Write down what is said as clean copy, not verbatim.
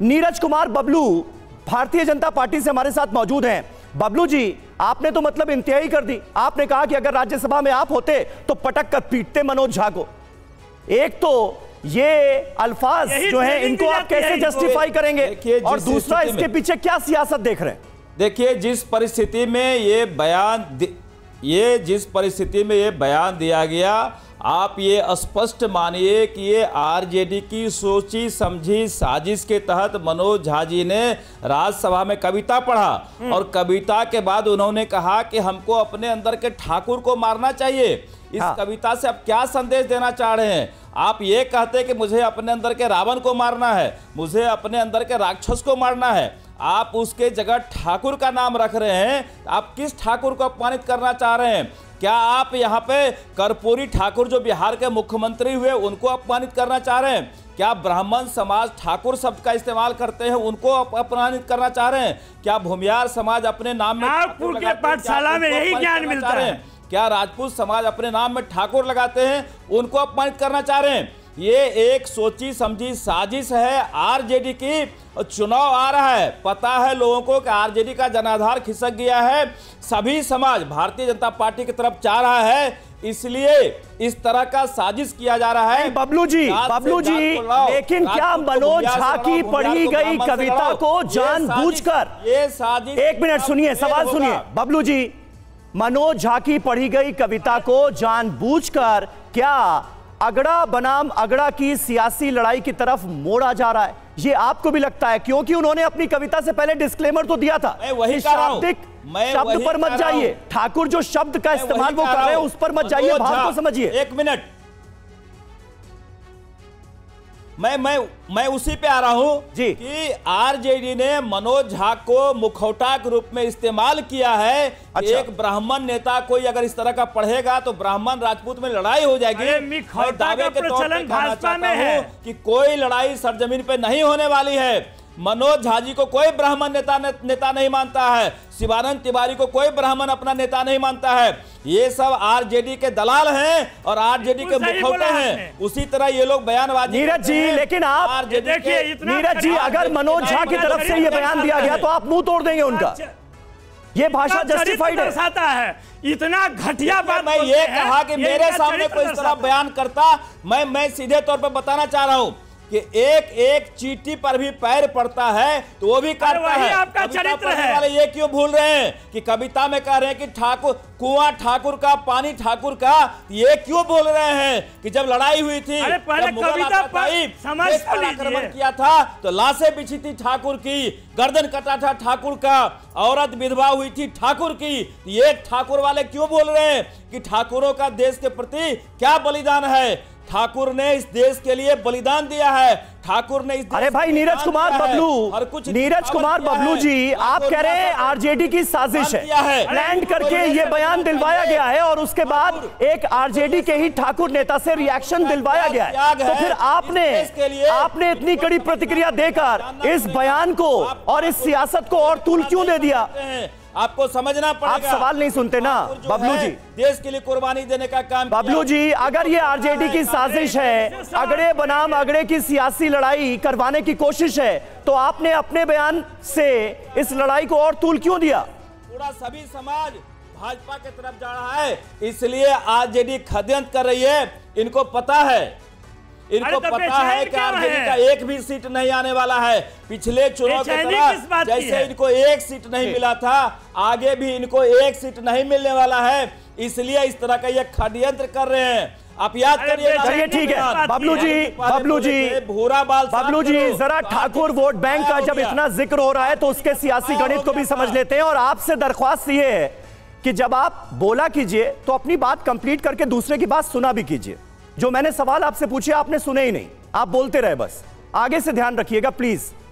Neeraj Kumar Bablu Bharatiya Janata party से हमारे साथ मौजूद हैं। बबलू जी, आपने तो मतलब इंतहाई कर दी। आपने कहा कि अगर राज्यसभा में आप होते तो पटक कर पीटते मनोज झा को। एक तो ये अल्फाज जो हैं इनको आप कैसे जस्टिफाई करेंगे, और दूसरा इसके पीछे क्या सियासत देख रहे हैं? देखिए, जिस परिस्थिति में ये बयान दिया गया, आप ये स्पष्ट मानिए कि ये आरजेडी की सोची समझी साजिश के तहत मनोज झा जी ने राज्यसभा में कविता पढ़ा और कविता के बाद उन्होंने कहा कि हमको अपने अंदर के ठाकुर को मारना चाहिए। इस कविता से आप क्या संदेश देना चाह रहे हैं? आप ये कहते कि मुझे अपने अंदर के रावण को मारना है, मुझे अपने अंदर के राक्षस को मारना है, आप उसके जगह ठाकुर का नाम रख रहे हैं। आप किस ठाकुर को अपमानित करना चाह रहे हैं? क्या आप यहाँ पे कर्पूरी ठाकुर जो बिहार के मुख्यमंत्री हुए उनको अपमानित करना चाह रहे हैं? क्या ब्राह्मण समाज ठाकुर शब्द का इस्तेमाल करते हैं उनको अपमानित करना चाह रहे हैं? क्या भूमियार समाज अपने नाम में नागपुर के पाठशाला में यही ज्ञान मिलता है? क्या राजपूत समाज अपने नाम में ठाकुर लगाते हैं उनको अपमानित करना चाह रहे हैं? ये एक सोची समझी साजिश है आरजेडी की। चुनाव आ रहा है, पता है लोगों को कि आरजेडी का जनाधार खिसक गया है, सभी समाज भारतीय जनता पार्टी की तरफ जा रहा है, इसलिए इस तरह का साजिश किया जा रहा है। बबलू जी, लेकिन क्या मनोज झा की पढ़ी गई कविता को जानबूझकर, ये साजिश, एक मिनट सुनिए, सवाल सुनिए बबलू जी, मनोज झा की पढ़ी गई कविता को जानबूझकर क्या अगड़ा बनाम अगड़ा की सियासी लड़ाई की तरफ मोड़ा जा रहा है? ये आपको भी लगता है? क्योंकि उन्होंने अपनी कविता से पहले डिस्क्लेमर तो दिया था, शाब्दिक शब्द पर मत जाइए, ठाकुर जो शब्द का इस्तेमाल वो कर रहे हैं उस पर मत जाइए, भाव को समझिए। एक मिनट, मैं उसी पे आ रहा हूं जी कि आरजेडी ने मनोज झा को मुखौटा के रूप में इस्तेमाल किया है। अच्छा। एक ब्राह्मण नेता कोई अगर इस तरह का पढ़ेगा तो ब्राह्मण राजपूत में लड़ाई हो जाएगी। दावे के तौर पे कहना चाहता हूं कि कोई लड़ाई सरजमीन पे नहीं होने वाली है। मनोज झा जी को कोई ब्राह्मण नेता नहीं मानता है, शिवानंद तिवारी को कोई ब्राह्मण अपना नेता नहीं मानता है। ये सब आरजेडी के दलाल हैं और आरजेडी के मुखौटे हैं। उसी तरह ये लोग बयानबाजी। नीरज जी, लेकिन आप देखिए, नीरज जी, अगर मनोज झा की तरफ से ये बयान दिया गया तो आप मुंह तोड़ देंगे उनका? ये भाषा जस्टिफाइड है? इतना घटिया बात। मैं ये कहा कि मेरे सामने कोई इस तरह बयान करता, मैं सीधे तौर पर बताना चाह रहा हूं कि एक एक चीटी पर भी पैर पड़ता है तो वो भी करता है। आपका चरित्र है। वाले ये क्यों भूल रहे हैं कि कविता में कह रहे हैं कि ठाकुर, कुआं ठाकुर का, पानी ठाकुर का? ये क्यों बोल रहे हैं कि जब लड़ाई हुई थी, आक्रमण किया था तो लाशें बिछी थी ठाकुर की, गर्दन कटा था ठाकुर का, औरत विधवा हुई थी ठाकुर की। ये ठाकुर वाले क्यों बोल रहे हैं कि ठाकुरों का देश के प्रति क्या बलिदान है? ठाकुर ने इस देश के लिए बलिदान दिया है। ठाकुर ने इस देश, अरे भाई नीरज कुमार बबलू, नीरज कुमार बबलू जी, आप कह रहे हैं आरजेडी की साजिश है, प्लान करके ये बयान दिलवाया गया है और उसके बाद एक आरजेडी के ही ठाकुर नेता से रिएक्शन दिलवाया गया है। तो फिर आपने इतनी कड़ी प्रतिक्रिया देकर इस बयान को और इस सियासत को और तूल क्यों दे दिया? आपको समझना पड़ेगा। आप सवाल नहीं सुनते ना बबलू जी। देश के लिए कुर्बानी देने का काम बबलू जी, अगर ये आरजेडी की साजिश है, अगड़े बनाम अगड़े की सियासी लड़ाई करवाने की कोशिश है, तो आपने अपने बयान से इस लड़ाई को और तूल क्यों दिया? पूरा सभी समाज भाजपा की तरफ जा रहा है, इसलिए आरजेडी षड्यंत्र कर रही है। इनको पता है, इनको पता है कि आरजेडी का एक भी सीट नहीं आने वाला है। पिछले चुनाव की तरह जैसे इनको एक सीट नहीं मिला था, आगे भी इनको एक सीट नहीं मिलने वाला है, इसलिए इस तरह का ये षड्यंत्र कर रहे हैं। आप याद करिए। चलिए ठीक है बबलू जी, जरा ठाकुर वोट बैंक का जब इतना जिक्र हो रहा है तो उसके सियासी गणित को भी समझ लेते हैं। और आपसे दरख्वास्त ये है कि जब आप बोला कीजिए तो अपनी बात कंप्लीट करके दूसरे की बात सुना भी कीजिए। जो मैंने सवाल आपसे पूछे आपने सुने ही नहीं, आप बोलते रहे बस। आगे से ध्यान रखिएगा प्लीज।